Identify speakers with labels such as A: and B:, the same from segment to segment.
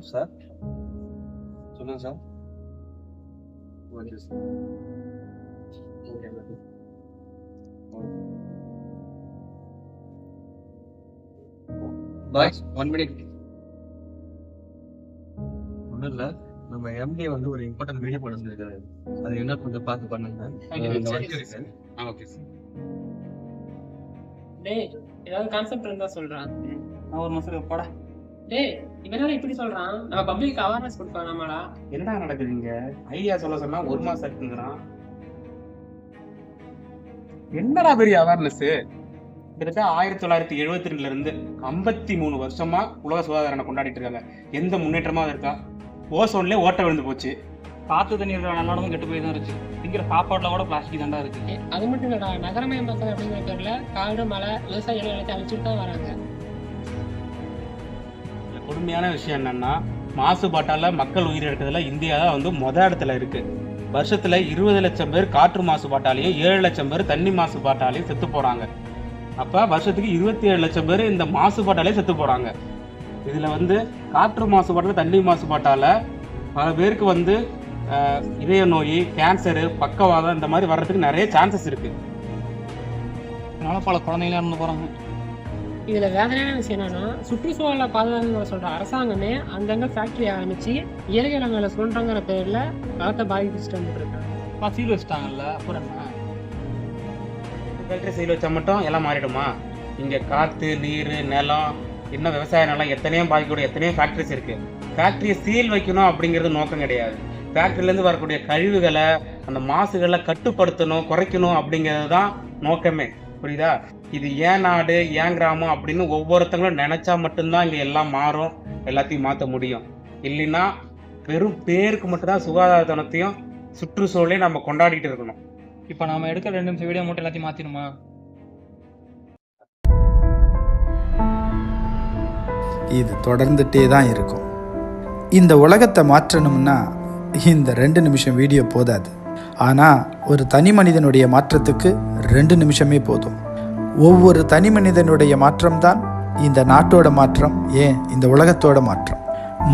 A: Sir, சொல்லுங்க sir. Okay sir. Boys 1 minute. ஒன்றும் இல்லை, நம்ம எம்டி வந்து ஒரு இம்பார்ட்டன்ட் வீடியோ பண்ண சொல்லியிருக்காரு. அது என்ன கொஞ்சம் பார்த்து பண்ணுங்க.
B: Okay sir.
C: டேய், ஏதாவது கான்செப்ட் இருந்தா சொல்றான்.
B: நான் ஒரு மாசத்துக்கு போட.
C: டேய், இவனால இப்படி சொல்றான். நம்ம பப்ளிக் அவேர்னஸ் கொடுப்போம் நம்மளா.
B: என்ன நடக்குதுங்க? ஐடியா சொல்ல சொன்னா ஒரு மாசம் இருக்குங்கிறான். என்னடா பெரிய அவேர்னஸ்? கிட்டத்தட்ட 1972 இருந்து 53 வருஷமா உலக சுகாதார தினம் கொண்டாடிட்டு இருக்காங்க. எந்த முன்னேற்றமாவது இருக்கா? ஓசோன்லேயே ஓட்ட விழுந்து போச்சு.
D: காத்து தண்ணி இருக்கிற நல்லோடமும் கெட்டு போய் தான் இருக்கு. திங்கிற சாப்பாடுல கூட பிளாஸ்டிக் தாண்டா இருக்கு.
C: அது மட்டும் இல்லடா, நகரமயமாக்கல் அப்படிங்கிற பேர்ல காடு மலை விவசாயிகள் எல்லாத்தையும் அழிச்சுட்டு தான் வராங்க.
B: கொடுமையான விஷயம் என்னன்னா, மாசுபாட்டால மக்கள் உயிரிழக்கிறதுல இந்தியா தான் வந்து இடத்துல இருக்கு. வருஷத்துல 20 லட்சம் பேர் காற்று மாசுபாட்டாலையும் 7 லட்சம் பேர் தண்ணி மாசுபாட்டாலையும் செத்து போறாங்க. அப்ப வருஷத்துக்கு 27 லட்சம் பேர் இந்த மாசுபாட்டாலே செத்து போறாங்க. இதுல வந்து காற்று மாசுபாட்டால தண்ணி மாசுபாட்டால பல பேருக்கு வந்து இதய நோய், கேன்சரு, பக்கவாதம் இந்த மாதிரி வர்றதுக்கு நிறைய சான்சஸ் இருக்கு.
D: அதனால பல குழந்தைங்களா இருந்து போறாங்க.
C: இதுல வேதனையான விஷயம் என்னன்னா, சுற்றுச்சூழலை பாதுகாக்க சொல்ற அரசாங்கமே அங்கங்க ஃபேக்டரி ஆரம்பிச்சு இயற்கை வளங்களை சொல்றாங்கிற பேர்ல வளத்தை பாதிச்சுட்டு வந்துட்டு இருக்காங்க.
D: சீல் வச்சுட்டாங்கல்ல, அப்புறம் என்ன?
B: ஃபேக்டரி சீல் வச்சா மட்டும் எல்லாம் மாறிடுமா? இங்க காத்து, நீர், நிலம், இன்னும் விவசாய நிலம் எத்தனையோ பாதிக்கக்கூடிய எத்தனையோ ஃபேக்டரிஸ் இருக்கு. ஃபேக்டரியை சீல் வைக்கணும் அப்படிங்கிறது நோக்கம் கிடையாது. ஃபேக்டரியிலேருந்து வரக்கூடிய கழிவுகளை, அந்த மாசுகளை கட்டுப்படுத்தணும், குறைக்கணும் அப்படிங்கிறது தான் நோக்கமே. புரியுதா? இது ஏன் நாடு, ஏன் கிராமம் அப்படின்னு ஒவ்வொருத்தங்களும் நினைச்சா மட்டும்தான் இங்கே எல்லாம் மாறும், எல்லாத்தையும் மாற்ற முடியும். இல்லைன்னா வெறும் பேருக்கு மட்டும்தான் சுகாதார தினத்தையும் சுற்றுச்சூழலையும் நம்ம கொண்டாடிட்டு இருக்கணும்.
D: இப்போ நாம எடுக்கிற 2 நிமிஷம் வீடியோ மட்டும் எல்லாத்தையும் மாத்திடுமா?
E: இது தொடர்ந்துட்டே தான் இருக்கும். இந்த உலகத்தை மாற்றணும்னா இந்த 2 நிமிஷம் வீடியோ போதாது. ஆனால் ஒரு தனி மனிதனுடைய மாற்றத்துக்கு 2 நிமிஷமே போதும். ஒவ்வொரு தனி மனிதனுடைய மாற்றம்தான் இந்த நாட்டோட மாற்றம், ஏன் இந்த உலகத்தோட மாற்றம்.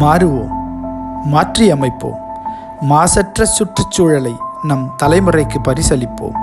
E: மாறுவோம், மாற்றி அமைப்போம், மாசற்ற சுற்றுச்சூழலை நம் தலைமுறைக்கு பரிசளிப்போம்.